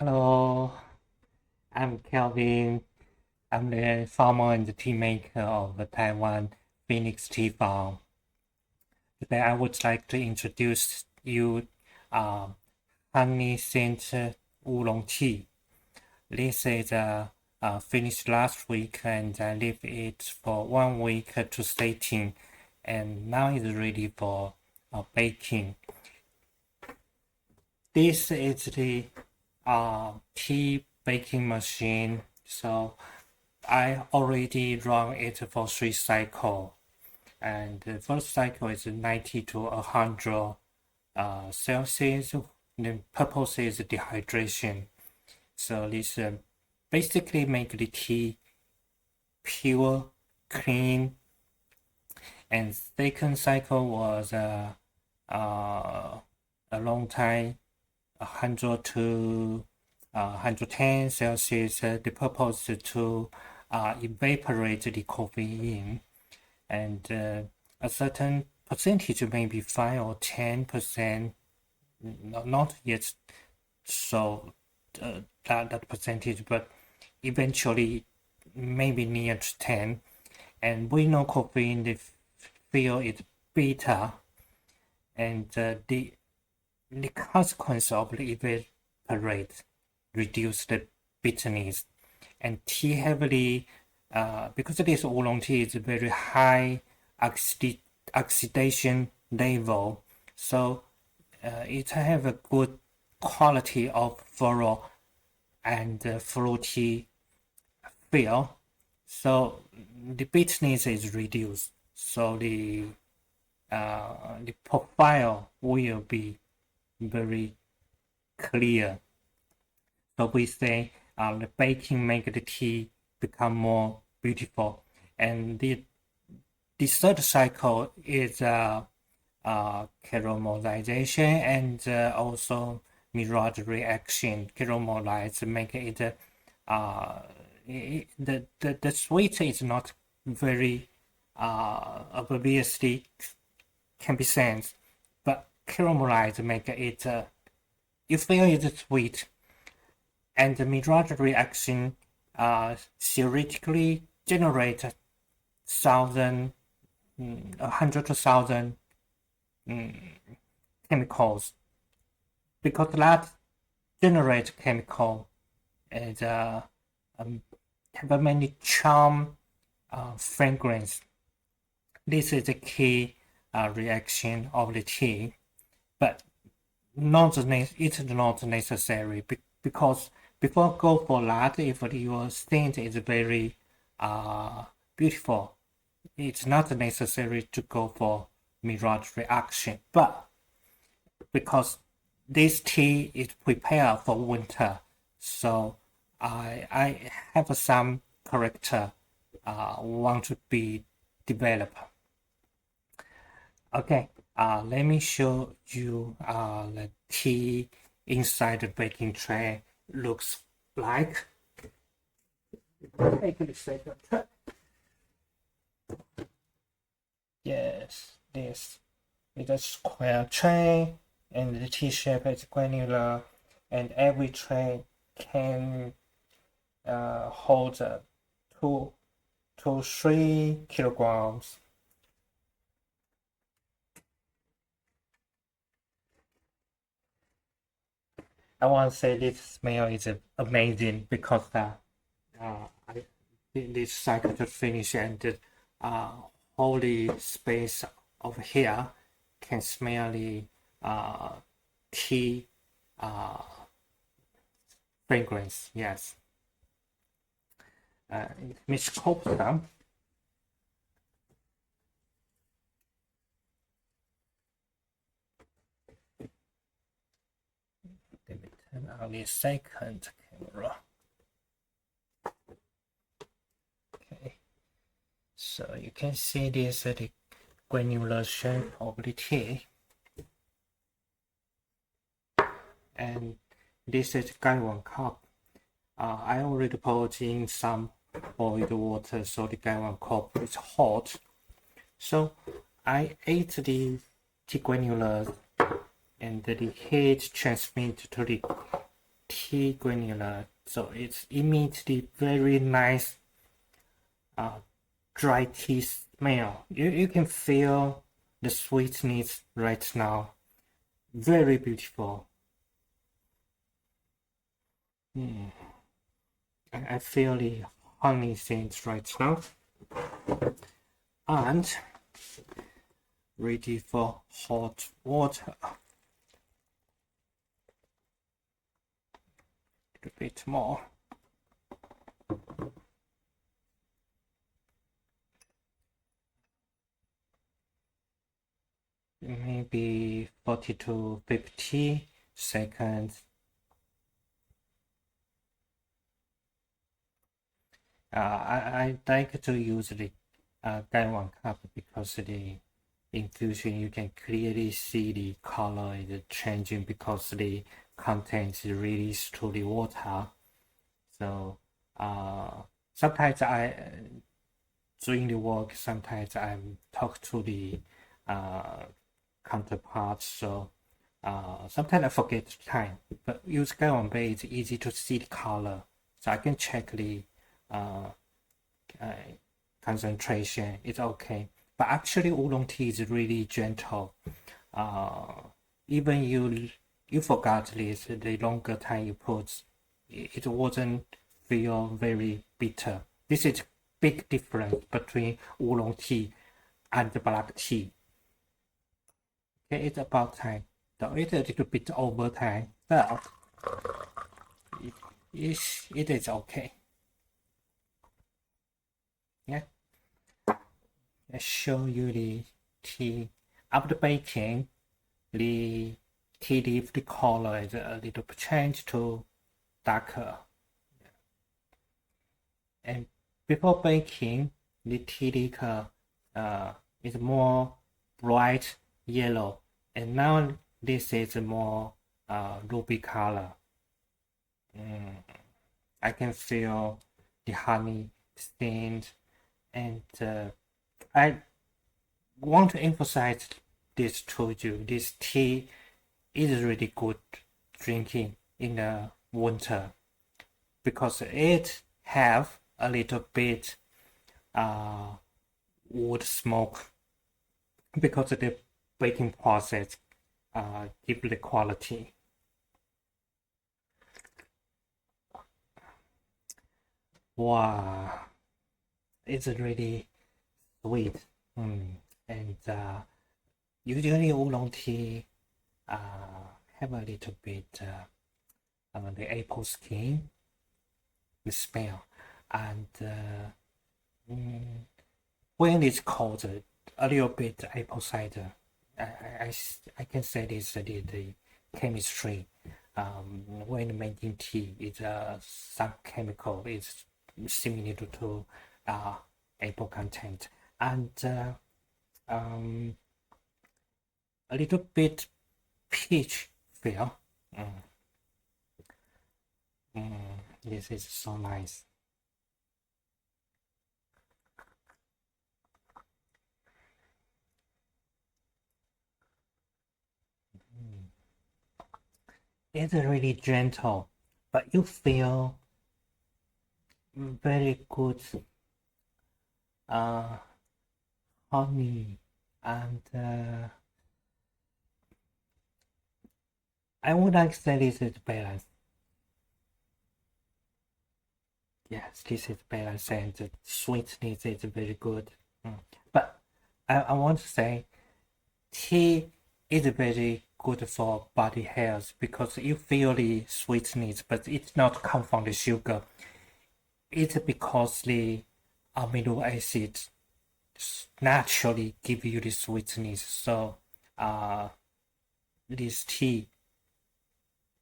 Hello, I'm Kelvin. I'm the farmer and the tea maker of the Taiwan Phoenix Tea Farm. Today, I would like to introduce you um, Honey Scent Oolong Tea. This is finished last week and I leave it for 1 week to setting, and now it's ready for baking. This is the tea baking machine. So I already run it for 3 cycles, and the first cycle is 90 to 100 Celsius. The purpose is dehydration. So this basically make the tea pure, clean. And second cycle was a long time, 100 to 110 Celsius. The purpose is to evaporate the caffeine, and a certain percentage, maybe 5 or 10%, not yet so that percentage, but eventually maybe near to 10. And we know caffeine, the feel is bitter, and the consequence of the evaporate reduce the bitterness. And tea heavily, because this oolong tea is very high oxidation level, so it have a good quality of floral and fruity feel. So the bitterness is reduced. So the profile will be very clear. So we say the baking make the tea become more beautiful. And the third cycle is caramelization and also mirage reaction. Caramelize make it the sweet is not very obviously can be sensed, but caramelize make it you feel it's sweet. And the mirage reaction theoretically generate 100,000 chemicals, because that generate chemical and have many charm fragrance. This is the key reaction of the tea, but it's not necessary, because before go for that, if your scent is very beautiful, it's not necessary to go for mirage reaction. But because this tea is prepared for winter, so I have some character want to be developed. Okay, let me show you the tea inside the baking tray looks like. Take a second. Yes, this is a square tray, and the tea shape is granular, and every tray can hold 2 to 3 kilograms. I want to say this smell is amazing, because this cycle to finish, and the holy space over here can smell the tea fragrance. Yes. Miss Costa. Let me turn on the second camera. Okay, so you can see this the granular shape of the tea, and this is Gaiwan cup. I already poured in some boiled water, so the Gaiwan cup is hot. So I ate the tea granulars, and the heat transmit to the tea granular, so it's immediately very nice dry tea smell. You can feel the sweetness right now. Very beautiful. I feel the honey scent right now. And ready for hot water. A little bit more. Maybe 40 to 50 seconds. I like to use the Gaiwan cup because the infusion you can clearly see the color is changing because the content is released to the water. So sometimes during the work, sometimes I talk to the counterparts, so sometimes I forget the time. But use Gaiwan Bay, it's easy to see the color, so I can check the concentration. It's okay. But actually, oolong tea is really gentle. Even you forgot this, the longer time you put, it wasn't feel very bitter. This is big difference between oolong tea and the black tea. Okay, it's about time. Though it's a little bit over time, but it is okay. Yeah. I show you the tea. After baking, the tea leaf, the color is a little bit changed to darker. And before baking, the tea leaf is more bright yellow, and now this is more ruby color. I can feel the honey scent, and I want to emphasize this to you. This tea is really good drinking in the winter because it have a little bit wood smoke because of the baking process give the quality. Wow, it's really sweet. And usually oolong tea have a little bit the apple skin, the smell, and when it's cold, a little bit apple cider. I can say this the chemistry. When making tea, it's some chemical is similar to apple content, and a little bit peach feel. This is so nice. It's really gentle, but you feel very good honey, and I would like to say this is balanced. Yes, this is balanced, and the sweetness is very good. But I want to say tea is very good for body health because you feel the sweetness, but it's not come from the sugar. It's because the amino acids naturally give you the sweetness. So this tea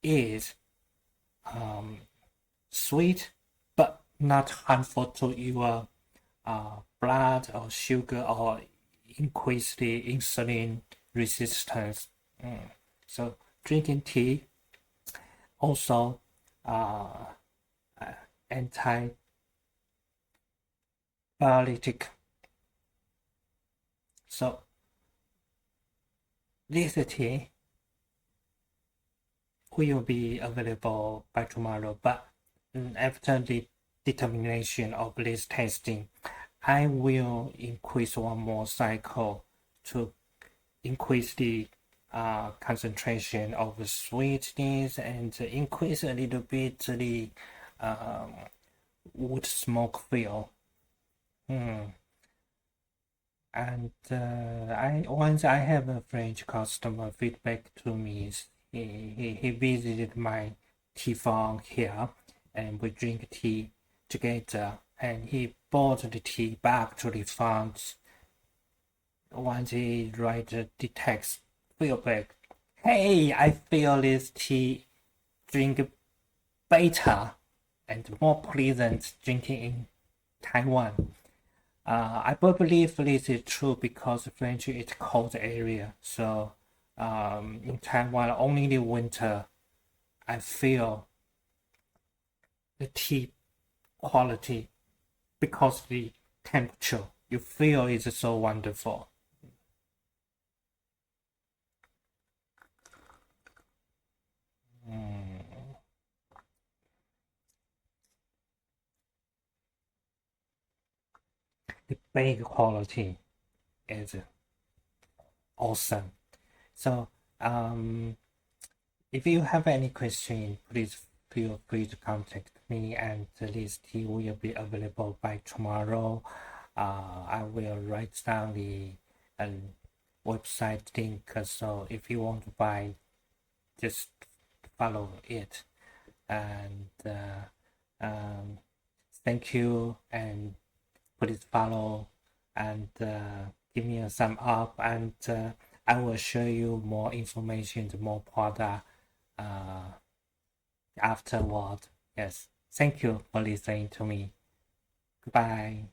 is sweet but not harmful to your blood or sugar or increase the insulin resistance. So drinking tea also antibiotic. So this tea will be available by tomorrow, but after the determination of this testing, I will increase one more cycle to increase the concentration of the sweetness and increase a little bit the wood smoke feel. And once I have a French customer feedback to me, he visited my tea farm here, and we drink tea together, and he brought the tea back to the farm. Once he write the text feedback, hey, I feel this tea drink better and more pleasant drinking in Taiwan. I believe this is true because French is a cold area, so in Taiwan only in the winter I feel the tea quality because the temperature you feel is so wonderful. The bake quality is awesome. So if you have any question, please feel free to contact me, and this tea will be available by tomorrow. I will write down the website link, so if you want to buy, just follow it. And thank you, and please follow and give me a thumb up, and I will show you more information, more product afterward. Yes, thank you for listening to me. Goodbye.